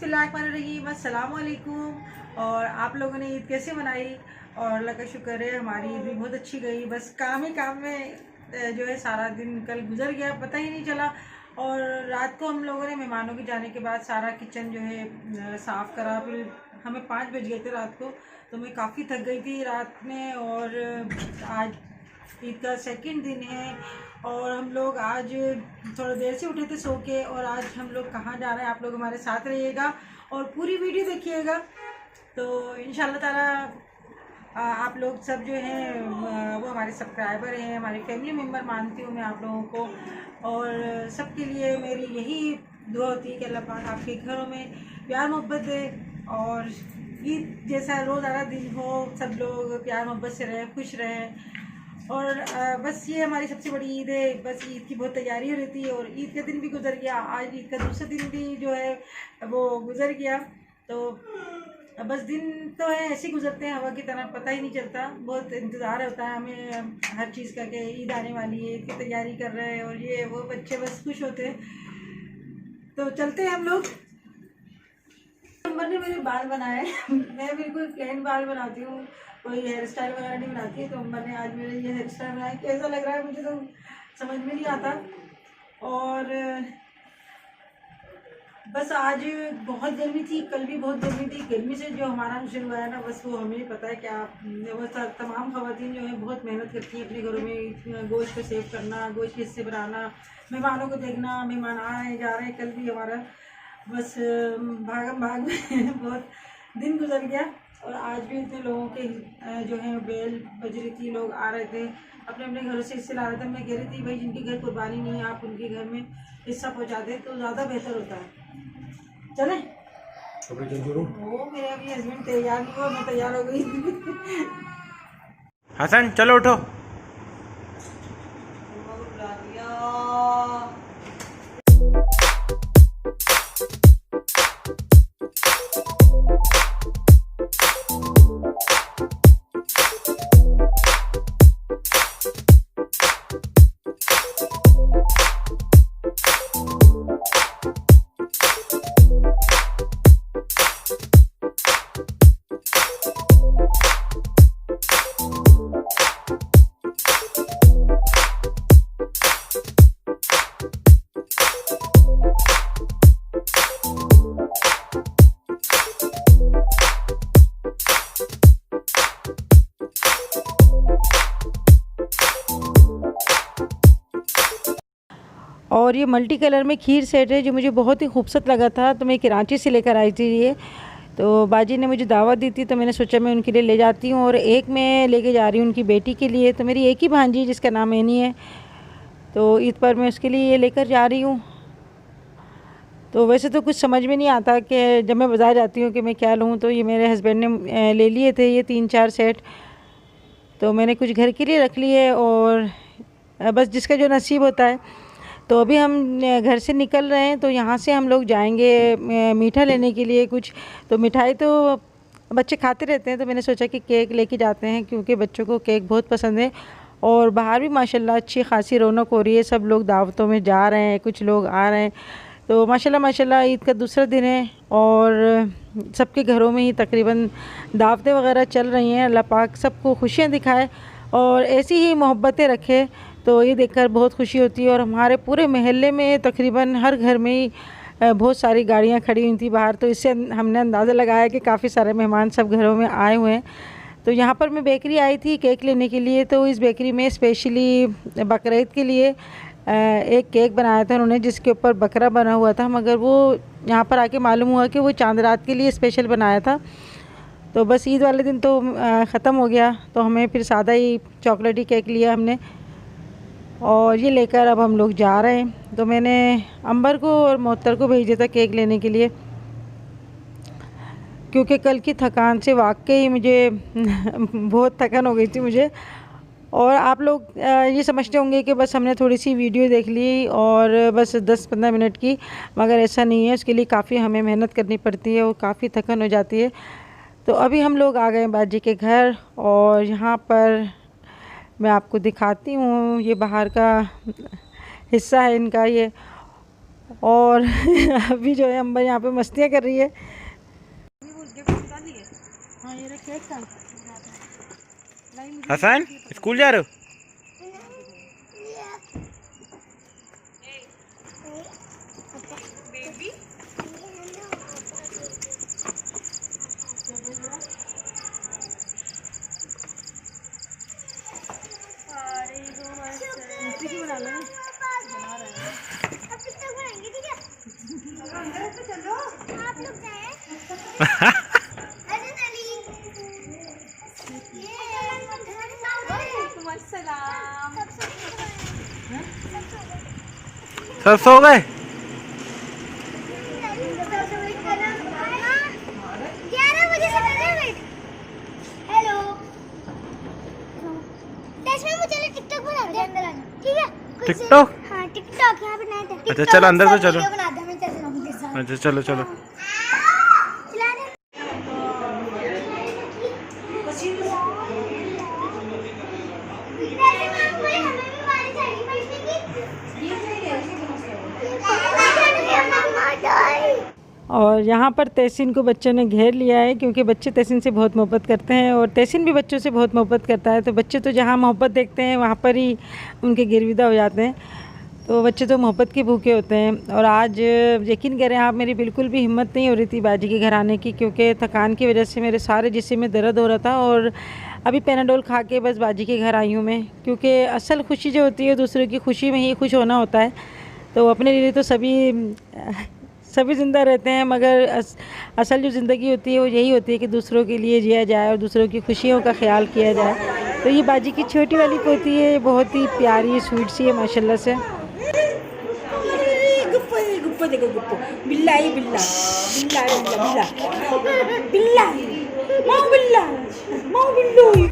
बिस्मिल्लाहिर्रहमानिर्रहीम, अस्सलाम वालेकुम। और आप लोगों ने ईद कैसे मनाई? और अल्लाह का शुक्र है हमारी ईद भी बहुत अच्छी गई। बस काम ही काम में जो है सारा दिन कल गुजर गया, पता ही नहीं चला। और रात को हम लोगों ने मेहमानों के जाने के बाद सारा किचन जो है साफ़ करा। फिर हमें 5 बज गए थे रात को, तो मैं काफ़ी थक गई थी रात में। और आज ईद का सेकंड दिन है और हम लोग आज थोड़ा देर से उठे थे सो के। और आज हम लोग कहाँ जा रहे हैं, आप लोग हमारे साथ रहिएगा और पूरी वीडियो देखिएगा। तो इंशाल्लाह ताला आप लोग सब जो हैं वो हमारे सब्सक्राइबर हैं, हमारे फैमिली मेम्बर मानती हूँ मैं आप लोगों को। और सबके लिए मेरी यही दुआ होती है कि अल्लाह पाक आपके घरों में प्यार मोहब्बत दे और ईद जैसा रोज़ाना दिन हो, सब लोग प्यार मोहब्बत से रहें, खुश रहें। और बस ये हमारी सबसे बड़ी ईद है। बस ईद की बहुत तैयारी रहती है और ईद का दिन भी गुजर गया। आज ईद का दूसरा दिन भी जो है वो गुजर गया। तो बस दिन तो है ऐसे ही गुजरते हैं हवा की तरह, पता ही नहीं चलता। बहुत इंतज़ार होता है हमें हर चीज़ का कि ईद आने वाली है, ईद की तैयारी कर रहे हैं और ये वो, बच्चे बस खुश होते हैं। तो चलते हैं हम लोग। नंबर ने मेरे बाल बनाए मैं बिल्कुल प्लेन बाल बनाती हूँ, कोई हेयर स्टाइल वगैरह नहीं बनाती है। तो अम्बर ने आज मेरे ये हेयर स्टाइल बनाया, कैसा लग रहा है मुझे तो समझ में नहीं आता। और बस आज बहुत गर्मी थी, कल भी बहुत गर्मी थी। गर्मी से जो हमारा नुकसान हुआ है ना, बस वो हमें पता है। क्या बस तमाम ख़वातीन जो है बहुत मेहनत करती हैं अपने घरों में गोश्त को सेव करना, गोश्त के हिस्से बनाना, मेहमानों को देखना, मेहमान आ रहे हैं जा रहे हैं। कल भी हमारा बस भागम भाग में बहुत दिन गुजर गया। और आज भी इतने लोगों के जो है बेल बज रही थी, लोग आ रहे थे अपने अपने घरों से हिस्से ला रहे थे। मैं कह रही थी भाई जिनके घर कुर्बानी नहीं है आप उनके घर में हिस्सा पहुंचा दें तो ज़्यादा बेहतर होता है। चले वो मेरे अभी हस्बैंड तैयार नहीं हुआ, मैं तैयार हो गई हसन चलो उठो। बुला दिया। और ये मल्टी कलर में खीर सेट है जो मुझे बहुत ही खूबसूरत लगा था, तो मैं कराची से लेकर आई थी ये। तो बाजी ने मुझे दावत दी थी तो मैंने सोचा मैं उनके लिए ले जाती हूँ। और एक मैं लेके जा रही हूँ उनकी बेटी के लिए। तो मेरी एक ही भांजी जिसका नाम एनी है, तो ईद पर मैं उसके लिए ये लेकर जा रही हूँ। तो वैसे तो कुछ समझ में नहीं आता कि जब मैं बाज़ार जाती हूँ कि मैं क्या लूँ। तो ये मेरे हस्बैंड ने ले लिए थे ये 3-4 सेट, तो मैंने कुछ घर के लिए रख लिए और बस जिसका जो नसीब होता है। तो अभी हम घर से निकल रहे हैं, तो यहाँ से हम लोग जाएंगे मीठा लेने के लिए कुछ। तो मिठाई तो बच्चे खाते रहते हैं, तो मैंने सोचा कि केक लेके जाते हैं क्योंकि बच्चों को केक बहुत पसंद है। और बाहर भी माशाल्लाह अच्छी खासी रौनक हो रही है, सब लोग दावतों में जा रहे हैं, कुछ लोग आ रहे हैं। तो माशाल्लाह माशाल्लाह ईद का दूसरा दिन है और सबके घरों में ही तकरीबन दावतें वगैरह चल रही हैं। अल्लाह पाक सबको खुशियाँ दिखाए और ऐसी ही मोहब्बतें रखे, तो ये देखकर बहुत खुशी होती है। और हमारे पूरे मोहल्ले में तकरीबन हर घर में ही बहुत सारी गाड़ियाँ खड़ी हुई थी बाहर, तो इससे हमने अंदाज़ा लगाया कि काफ़ी सारे मेहमान सब घरों में आए हुए हैं। तो यहाँ पर मैं बेकरी आई थी केक लेने के लिए, तो इस बेकरी में स्पेशली बकरीद के लिए एक केक बनाया था उन्होंने जिसके ऊपर बकरा बना हुआ था, मगर वो यहाँ पर आके मालूम हुआ कि वो चांद रात के लिए स्पेशल बनाया था। तो बस ईद वाले दिन तो ख़त्म हो गया, तो हमें फिर सादा ही चॉकलेटी केक लिया हमने और ये लेकर अब हम लोग जा रहे हैं। तो मैंने अंबर को और मोहत्तर को भेजा था केक लेने के लिए क्योंकि कल की थकान से वाकई मुझे बहुत थकान हो गई थी मुझे। और आप लोग ये समझते होंगे कि बस हमने थोड़ी सी वीडियो देख ली और बस 10-15 मिनट की, मगर ऐसा नहीं है। उसके लिए काफ़ी हमें मेहनत करनी पड़ती है और काफ़ी थकान हो जाती है। तो अभी हम लोग आ गए बाजी के घर और यहाँ पर मैं आपको दिखाती हूँ, ये बाहर का हिस्सा है इनका ये। और अभी जो है अम्बा यहाँ पे मस्तियाँ कर रही है। हसन स्कूल जा रहे हो? सब सो गए? 11 बजे से कर रहे हैं। हेलो दस में मुझे टिकटॉक बना दे अंदर आना, ठीक है? टिकटॉक? हाँ टिकटॉक यहाँ पे नहीं था। अच्छा चल अंदर तो चलो। बना दे, मैं चल रहा हूँ उनके साथ। अच्छा चलो चलो। चला दे। वैसे मांग भाई हमें भी बारिश आएगी बैठने की। और यहाँ पर तहसीन को बच्चों ने घेर लिया है, क्योंकि बच्चे तहसीन से बहुत मोहब्बत करते हैं और तहसीन भी बच्चों से बहुत मोहब्बत करता है। तो बच्चे तो जहाँ मोहब्बत देखते हैं वहाँ पर ही उनके गिरविदा हो जाते हैं। तो बच्चे तो मोहब्बत के भूखे होते हैं। और आज यकीन करें आप, मेरी बिल्कुल भी हिम्मत नहीं हो रही थी बाजी के घर आने की, क्योंकि थकान की वजह से मेरे सारे जिस्म में दर्द हो रहा था। और अभी पैनाडोल खा के बस बाजी के घर आई हूँ मैं, क्योंकि असल खुशी जो होती है दूसरों की खुशी में ही खुश होना होता है। तो अपने लिए तो सभी ज़िंदा रहते हैं, मगर असल जो ज़िंदगी होती है वो यही होती है कि दूसरों के लिए जिया जाए और दूसरों की खुशियों का ख्याल किया जाए। तो ये बाजी की छोटी वाली पोती है, बहुत ही प्यारी स्वीट सी है माशाल्लाह से। गुप्पो देखो, गुप्पो बिल्ला ही बिल्ला, बिल्ला बिल्ला बिल्ला बिल्ला माँ बिल्लू।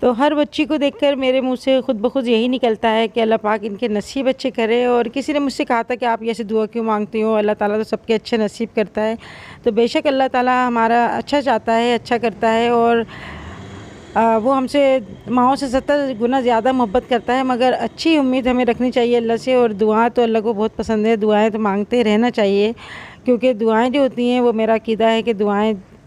तो हर बच्ची को देखकर मेरे मुंह से खुद ब खुद यही निकलता है कि अल्लाह पाक इनके नसीब अच्छे करे। और किसी ने मुझसे कहा था कि आप ऐसे दुआ क्यों मांगती हो, अल्लाह ताला तो सबके अच्छे नसीब करता है। तो बेशक अल्लाह ताला हमारा अच्छा चाहता है, अच्छा करता है। और वो हमसे माओं से 70 गुना ज़्यादा मोहब्बत करता है। मगर अच्छी उम्मीद हमें रखनी चाहिए अल्लाह से। और दुआ तो अल्लाह को बहुत पसंद है, दुआएँ तो मांगते रहना चाहिए, क्योंकि दुआएँ जो होती हैं वो मेरा अक़ीदा है कि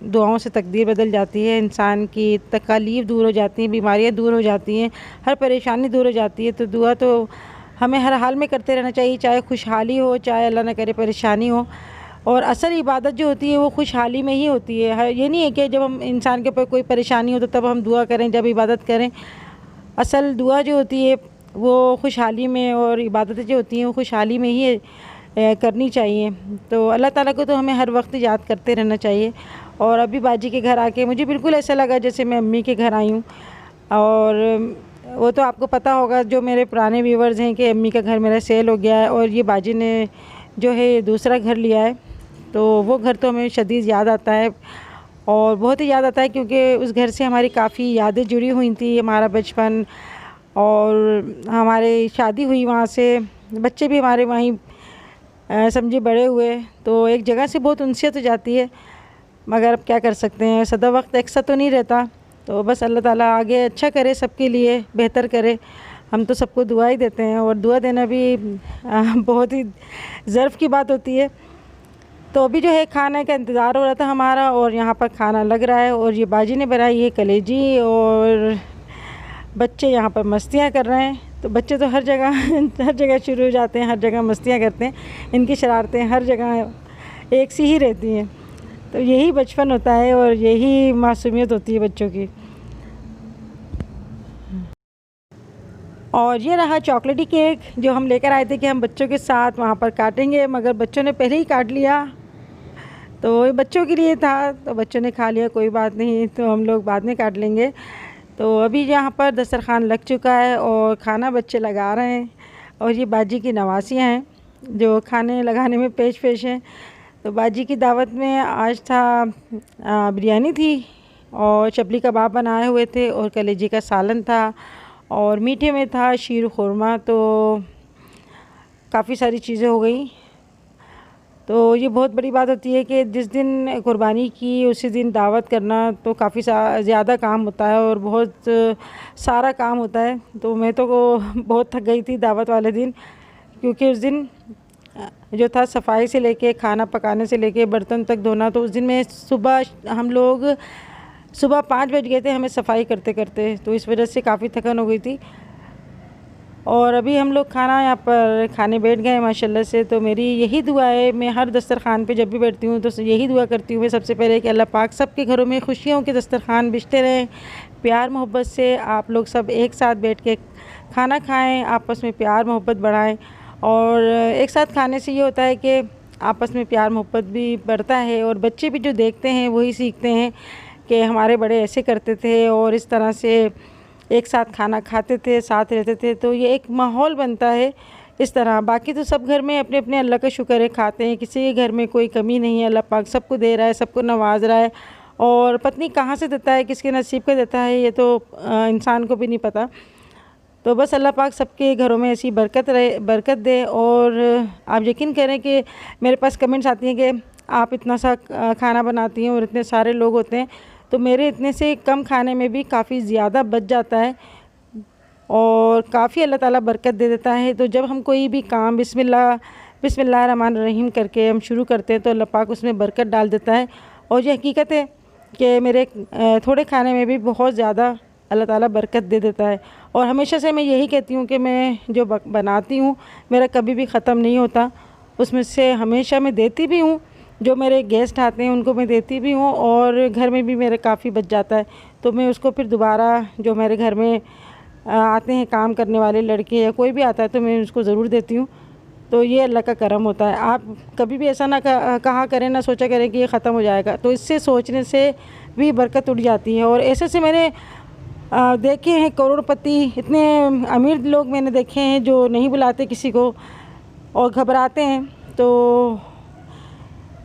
दुआओं से तकदीर बदल जाती है, इंसान की तकलीफ़ दूर हो जाती हैं, बीमारियां दूर हो जाती हैं, हर परेशानी दूर हो जाती है। तो दुआ तो हमें हर हाल में करते रहना चाहिए, चाहे खुशहाली हो चाहे अल्लाह ना करे परेशानी हो। और असल इबादत जो होती है वो खुशहाली में ही होती है। ये नहीं है कि जब हम इंसान के ऊपर कोई परेशानी हो तो तब हम दुआ करें, जब इबादत करें। असल दुआ जो होती है वो खुशहाली में, और इबादतें जो होती हैं वो खुशहाली में ही करनी चाहिए। तो अल्लाह ताला को तो हमें हर वक्त याद करते रहना चाहिए। और अभी बाजी के घर आके मुझे बिल्कुल ऐसा लगा जैसे मैं अम्मी के घर आई हूँ। और वो तो आपको पता होगा, जो मेरे पुराने व्यूवर्स हैं, कि अम्मी का घर मेरा सेल हो गया है और ये बाजी ने जो है दूसरा घर लिया है। तो वो घर तो हमें शदीद याद आता है, और बहुत ही याद आता है, क्योंकि उस घर से हमारी काफ़ी यादें जुड़ी हुई थी, हमारा बचपन, और हमारी शादी हुई वहाँ से, बच्चे भी हमारे वहीं समझे बड़े हुए। तो एक जगह से बहुत उनसियत हो जाती है, मगर अब क्या कर सकते हैं, सदा वक्त एक सा तो नहीं रहता। तो बस अल्लाह ताला आगे अच्छा करे, सबके लिए बेहतर करे। हम तो सबको दुआ ही देते हैं, और दुआ देना भी बहुत ही ज़र्फ़ की बात होती है। तो अभी जो है खाने का इंतज़ार हो रहा था हमारा, और यहाँ पर खाना लग रहा है। और ये बाजी ने बनाई है कलेजी, और बच्चे यहाँ पर मस्तियाँ कर रहे हैं। तो बच्चे तो हर जगह शुरू हो जाते हैं, हर जगह मस्तियाँ करते हैं। इनकी शरारतें हर जगह एक सी ही रहती हैं। तो यही बचपन होता है और यही मासूमियत होती है बच्चों की। और ये रहा चॉकलेटी केक जो हम लेकर आए थे कि हम बच्चों के साथ वहाँ पर काटेंगे, मगर बच्चों ने पहले ही काट लिया। तो ये बच्चों के लिए था तो बच्चों ने खा लिया, कोई बात नहीं, तो हम लोग बाद में काट लेंगे। तो अभी यहाँ पर दस्तरखान लग चुका है और खाना बच्चे लगा रहे हैं। और ये बाजी की नवासियाँ हैं जो खाने लगाने में पेश हैं। तो बाजी की दावत में आज था बिरयानी थी और चपली कबाब बनाए हुए थे और कलेजी का सालन था और मीठे में था शीर खुरमा। तो काफ़ी सारी चीज़ें हो गई। तो ये बहुत बड़ी बात होती है कि जिस दिन कुर्बानी की उसी दिन दावत करना तो काफ़ी ज़्यादा काम होता है और बहुत सारा काम होता है। तो मैं तो बहुत थक गई थी दावत वाले दिन, क्योंकि उस दिन जो था सफाई से लेके खाना पकाने से लेके बर्तन तक धोना। तो उस दिन में हम लोग सुबह 5 बज गए थे हमें सफाई करते करते, तो इस वजह से काफ़ी थकन हो गई थी। और अभी हम लोग खाना यहाँ पर खाने बैठ गए माशाल्लाह से। तो मेरी यही दुआ है, मैं हर दस्तरखान पे जब भी बैठती हूँ तो यही दुआ करती हूँ मैं सबसे पहले कि अल्लाह पाक सबके घरों में खुशियों के दस्तरखान बिछते रहें, प्यार मोहब्बत से आप लोग सब एक साथ बैठ के खाना खाएं, आपस में प्यार मोहब्बत बढ़ाएं। और एक साथ खाने से ये होता है कि आपस में प्यार मोहब्बत भी बढ़ता है और बच्चे भी जो देखते हैं वही सीखते हैं कि हमारे बड़े ऐसे करते थे और इस तरह से एक साथ खाना खाते थे, साथ रहते थे। तो ये एक माहौल बनता है इस तरह। बाकी तो सब घर में अपने अपने अल्लाह का शुक्र है, खाते हैं, किसी के घर में कोई कमी नहीं है। अल्लाह पाक सबको दे रहा है, सबको नवाज रहा है और पत्नी कहाँ से देता है, किसके नसीब का देता है, ये तो इंसान को भी नहीं पता। तो बस अल्लाह पाक सबके घरों में ऐसी बरकत दे। और आप यकीन करें कि मेरे पास कमेंट्स आती हैं कि आप इतना सा खाना बनाती हैं और इतने सारे लोग होते हैं, तो मेरे इतने से कम खाने में भी काफ़ी ज़्यादा बच जाता है और काफ़ी अल्लाह ताला बरकत दे देता है। तो जब हम कोई भी काम बिस्मिल्लाह रहमान रहीम करके हम शुरू करते हैं तो अल्लाह पाक उसमें बरकत डाल देता है। और ये हकीकत है कि मेरे थोड़े खाने में भी बहुत ज़्यादा अल्लाह ताला बरकत दे देता है। और हमेशा से मैं यही कहती हूँ कि मैं जो बनाती हूँ मेरा कभी भी ख़त्म नहीं होता, उसमें से हमेशा मैं देती भी हूँ, जो मेरे गेस्ट आते हैं उनको मैं देती भी हूँ और घर में भी मेरे काफ़ी बच जाता है। तो मैं उसको फिर दोबारा जो मेरे घर में आते हैं काम करने वाले लड़के या कोई भी आता है तो मैं उसको ज़रूर देती हूँ। तो ये अल्लाह का करम होता है। आप कभी भी ऐसा ना कहा करें, ना सोचा करें कि ये ख़त्म हो जाएगा, तो इससे सोचने से भी बरकत उठ जाती है। और ऐसे से मैंने देखे हैं करोड़पति, इतने अमीर लोग मैंने देखे हैं जो नहीं बुलाते किसी को और घबराते हैं। तो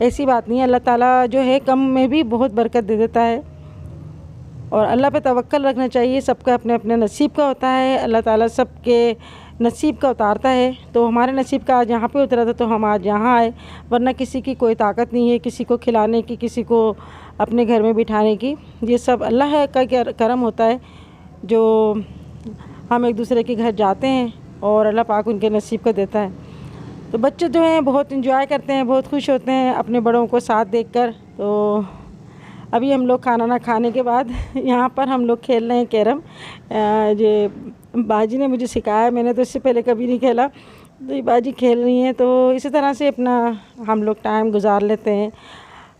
ऐसी बात नहीं है, अल्लाह ताला जो है कम में भी बहुत बरकत दे देता है और अल्लाह पे तवक्कल रखना चाहिए। सबका अपने अपने नसीब का होता है, अल्लाह ताला सबके नसीब का उतारता है। तो हमारे नसीब का आज यहाँ पे उतरा था तो हम आज यहाँ आए, वरना किसी की कोई ताकत नहीं है किसी को खिलाने की, किसी को अपने घर में बिठाने की। ये सब अल्लाह का करम होता है जो हम एक दूसरे के घर जाते हैं और अल्लाह पाक उनके नसीब का देता है। तो बच्चे जो हैं बहुत इंजॉय करते हैं, बहुत खुश होते हैं अपने बड़ों को साथ देखकर। तो अभी हम लोग खाना ना खाने के बाद यहाँ पर हम लोग खेल रहे हैं कैरम। ये बाजी ने मुझे सिखाया, मैंने तो इससे पहले कभी नहीं खेला, तो ये बाजी खेल रही हैं। तो इसी तरह से अपना हम लोग टाइम गुजार लेते हैं,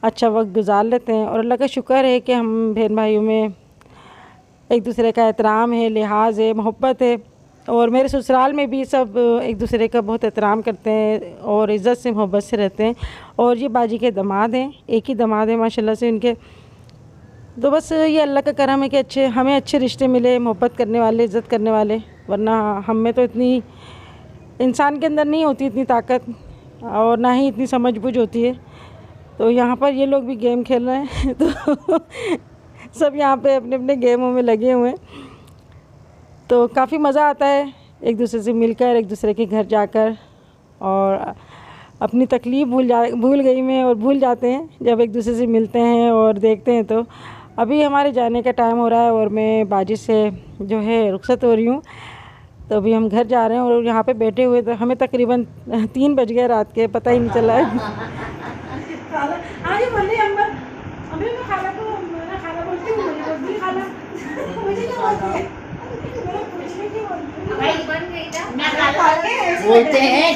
अच्छा वक्त गुजार लेते हैं। और अल्लाह का शुक्र है कि हम बहन भाइयों में एक दूसरे का एहतराम है, लिहाज है, मोहब्बत है। और मेरे ससुराल में भी सब एक दूसरे का बहुत एहतराम करते हैं और इज़्ज़त से मोहब्बत से रहते हैं। और ये बाजी के दामाद हैं, एक ही दामाद हैं माशाल्लाह से उनके। तो बस ये अल्लाह का करम है कि हमें अच्छे रिश्ते मिले, मोहब्बत करने वाले, इज़्ज़त करने वाले, वरना हम में तो इतनी इंसान के अंदर नहीं होती इतनी ताकत और ना ही इतनी समझ बूझ होती है। तो यहाँ पर ये लोग भी गेम खेल रहे हैं तो सब यहाँ पे अपने अपने गेमों में लगे हुए हैं। तो काफ़ी मज़ा आता है एक दूसरे से मिलकर, एक दूसरे के घर जाकर। और अपनी तकलीफ़ भूल गई मैं और भूल जाते हैं जब एक दूसरे से मिलते हैं और देखते हैं। तो अभी हमारे जाने का टाइम हो रहा है और मैं बाजी से जो है रुखसत हो रही हूँ। तो अभी हम घर जा रहे हैं और यहाँ पे बैठे हुए तो हमें तकरीबन 3 बज गए रात के, पता ही नहीं चला है। बोलते हैं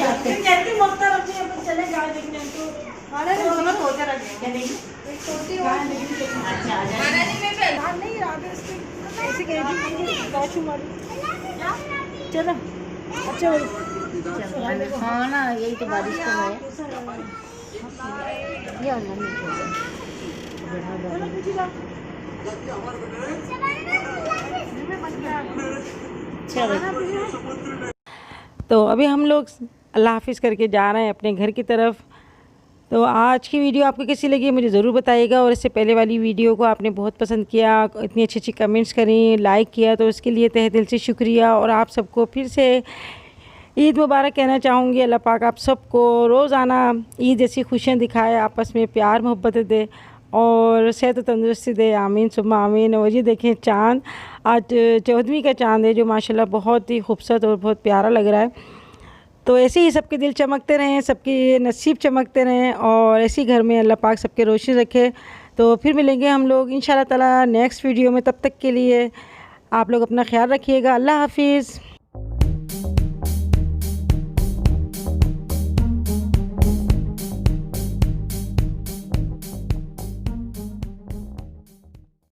चलो अच्छा चलो हाँ ना, यही तो बारिश का है। ये ऑनलाइन में चलो। तो अभी हम लोग अल्लाह हाफिज़ करके जा रहे हैं अपने घर की तरफ। तो आज की वीडियो आपको कैसी लगी मुझे ज़रूर बताइएगा, और इससे पहले वाली वीडियो को आपने बहुत पसंद किया, इतनी अच्छी अच्छी कमेंट्स करी, लाइक किया, तो उसके लिए तहे दिल से शुक्रिया। और आप सबको फिर से ईद मुबारक कहना चाहूँगी। अल्लाह पाक आप सबको रोज़ाना ईद जैसी खुशियाँ दिखाए, आपस में प्यार मोहब्बत दे और सेहत तंदुरुस्ती दे। आमीन सुम्मा आमीन। और ये देखें चाँद, आज 14वीं का चाँद है जो माशाल्लाह बहुत ही खूबसूरत और बहुत प्यारा लग रहा है। तो ऐसे ही सबके दिल चमकते रहें, सबके नसीब चमकते रहें, और ऐसे ही घर में अल्लाह पाक सबके रोशनी रखे। तो फिर मिलेंगे हम लोग इंशाल्लाह ताला नेक्स्ट वीडियो में। तब तक के लिए आप लोग अपना ख्याल रखिएगा। अल्लाह हाफिज़।